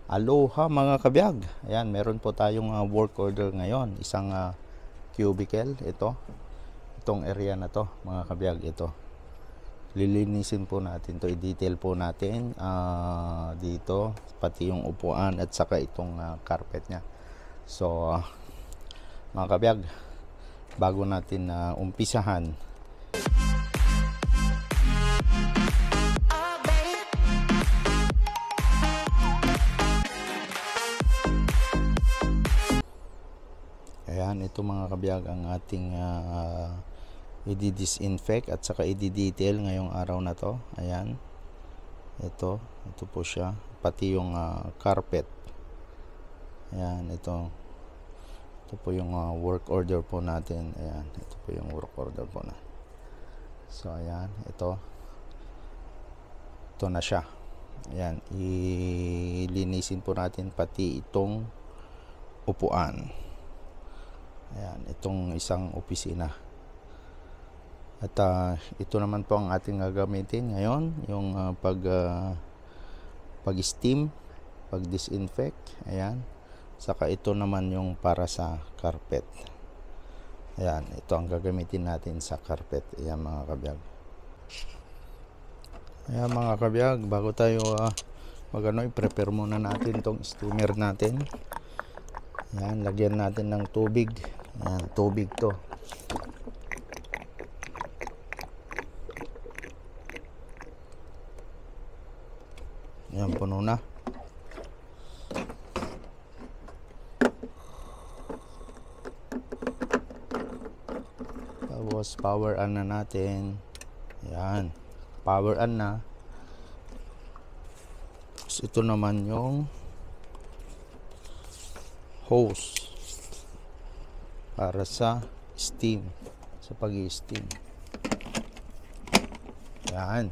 Aloha mga kabiyag. Ayan, meron po tayong work order ngayon. Isang cubicle. Itong area na to mga kabiyag. Ito. Lilinisin po natin to. I-detail po natin dito. Pati yung upuan at saka itong carpet nya. So, mga kabiyag, bago natin umpisahan, ayan, ito mga kabiyag ang ating i-disinfect at saka i-detail ngayong araw na to. Ayan, ito po siya, pati yung carpet. Ayan, ito po yung work order po natin. Ayan, ito po yung work order po na. So ayan, ito na siya. Ayan, ilinisin po natin pati itong upuan. Ayan, itong isang opisina. At ito naman po ang ating gagamitin ngayon, yung pag-steam, pag-disinfect. Ayan. Saka ito naman yung para sa carpet. Ayan, ito ang gagamitin natin sa carpet. Ayan mga kabiyag. Ayan mga kabiyag, bago tayo i-prepare muna natin itong steamer natin. Ayan, lagyan natin ng tubig. Ayan, tubig to. Ayan, puno na. Tapos power on na natin. Ayan, power on na. Tapos ito naman yung hose para sa steam, sa pag-i-steam. Yan.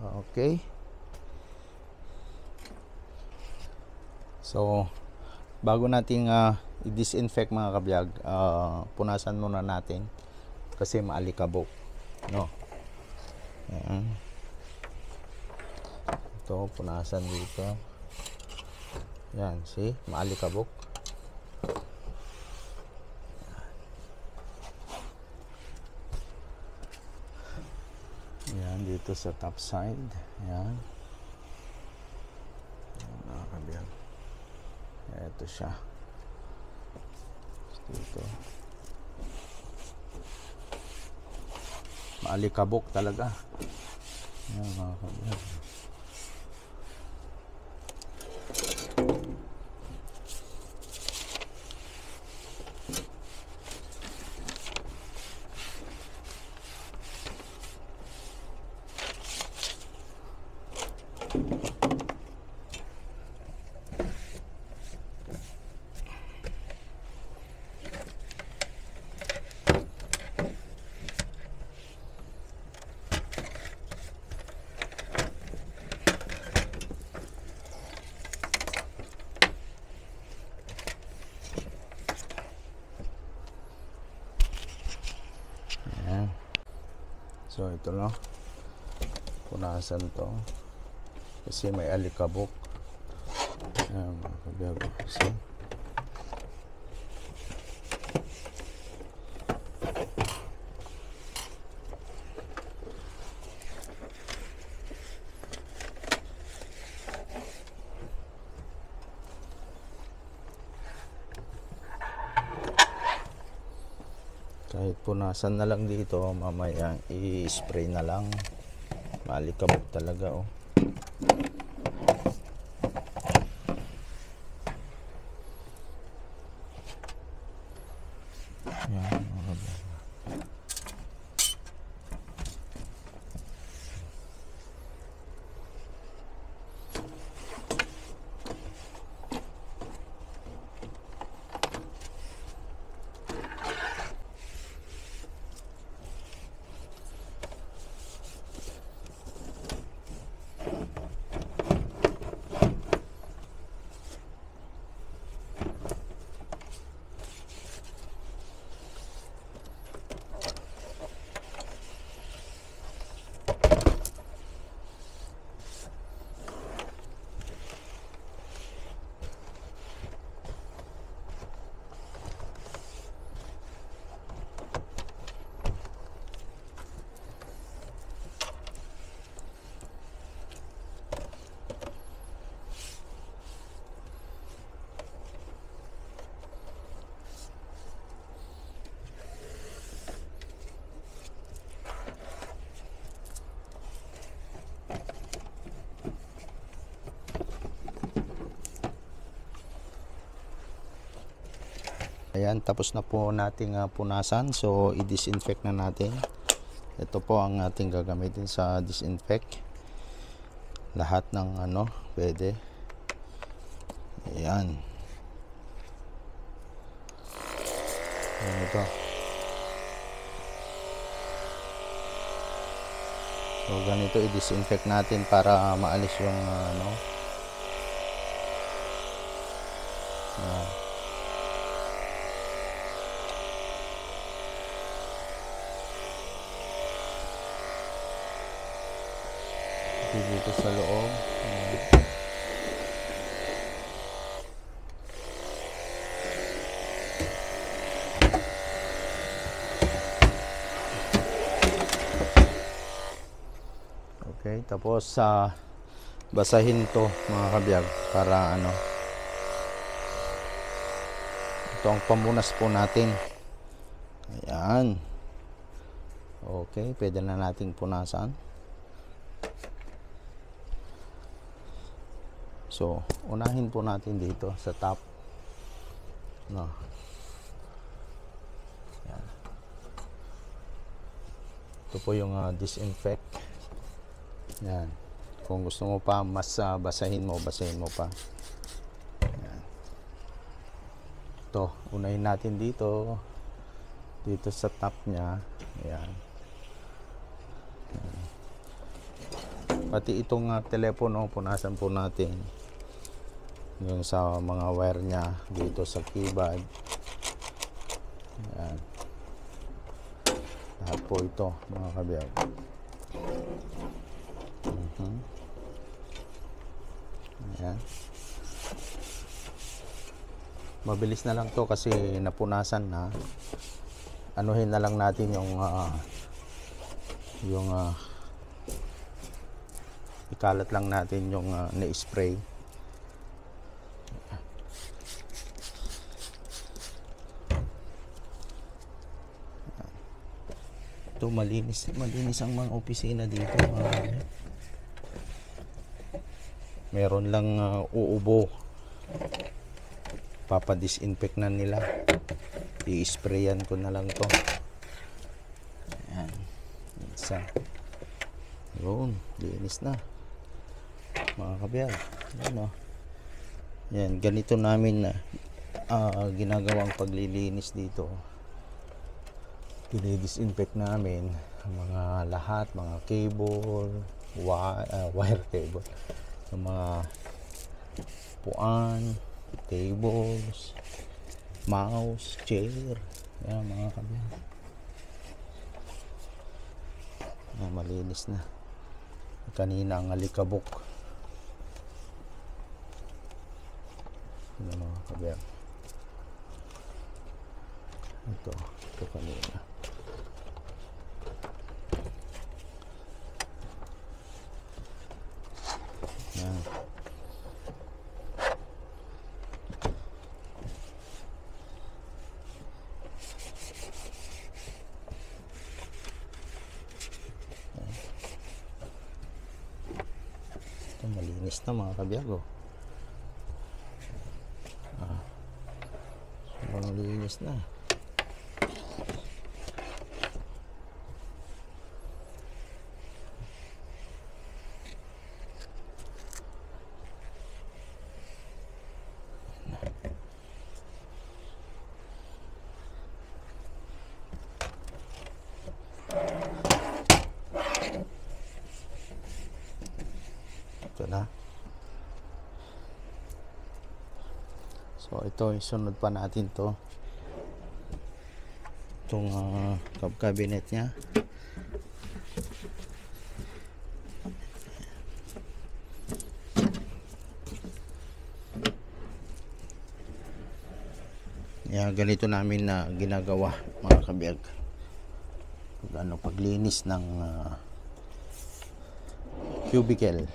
Okay. So, bago nating i-disinfect mga kabiyag, punasan muna natin kasi maalikabok, no? Ayan. Ito, punasan dito. Yan, see? Maalikabok. Yan, dito sa top side. Yan. Yan, mga kabiyag. Ito siya. Dito. Maalikabok talaga. Yan, mga kabiyag. So ito lang, punasan to kasi may alikabok. Ayan mga kabiyag. See? Kahit punasan na lang dito, mamaya i-spray na lang. Maalikabok talaga, oh. Yan, Ayan, tapos na po nating punasan. So, i-disinfect na natin. Ito po ang ating gagamitin sa disinfect. Lahat ng pwede. Ayan. Ayan ito. So, ganito i-disinfect natin para maalis yung dito sa loob. Okay, tapos basahin to mga kabiyag para ito ang pamunas po natin. Ayan. Okay, pwede na nating punasan. So, unahin po natin dito sa top. Ayan. Ito po yung disinfect. Yan. Kung gusto mo pa mas basahin mo pa. Yan. Ito, unahin natin dito sa top niya. Ayan. Yan. Pati itong telepono, punasan po natin yung sa mga wire niya dito sa keyboard. Ayan. Lahat po ito mga kabiyag. Ayan. Mabilis na lang to kasi napunasan na. Anuhin na lang natin yung ikalat lang natin yung na-spray. Ito malinis ang mga opisina dito. Meron lang uubo. Papa-disinfect na nila. I-sprayan ko na lang to. Ayan. Isa. Yun. Linis na. Mga kabiyag. Ayan. Yan. Ganito namin ginagawang paglilinis dito. Dinidisinfect namin ang mga lahat. Mga cable. Wire cable. Yung mga puan, tables, mouse, chair. Yan mga kabiyag. Yan, malinis na. Kanina ang alikabok. Yan mga kabiyag. Ito kanina. Yan. Ito malinis na mga kabiyag. Malinis na. Ito na. So ito, isunod pa natin to. Itong cabinet nya. Ganito namin na ginagawa mga kabiyag. Paglinis ng cubicle.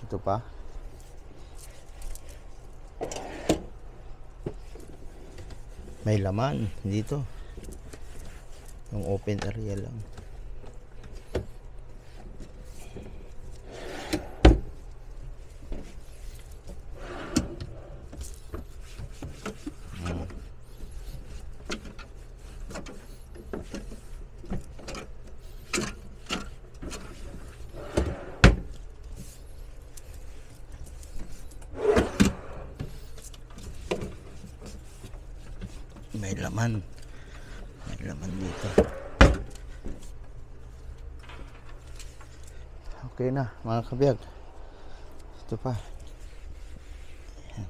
Ito pa. May laman dito. Yung open area lang. May laman. May laman dito. Okay na mga kabiyag. Ito pa. Ayan.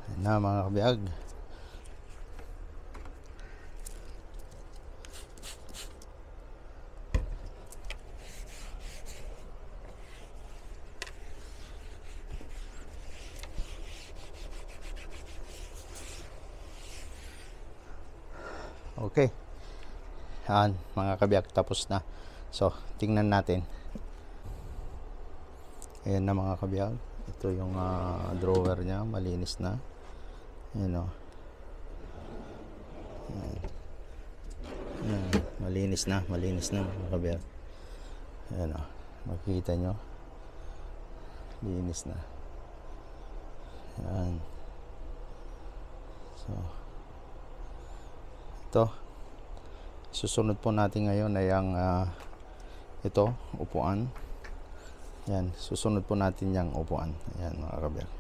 Ayan na mga kabiyag. Okay. Yan, mga kabiyag, tapos na. So, tingnan natin. Ayan na mga kabiyag. Ito yung drawer niya, malinis na. Ayan o. Ayan, malinis na mga kabiyag. Ayan o, makikita nyo. Linis na. Ayan. So, ito susunod po natin ngayon ay ang ito upuan. Yan, susunod po natin yung upuan. Ayan mga kabiyag.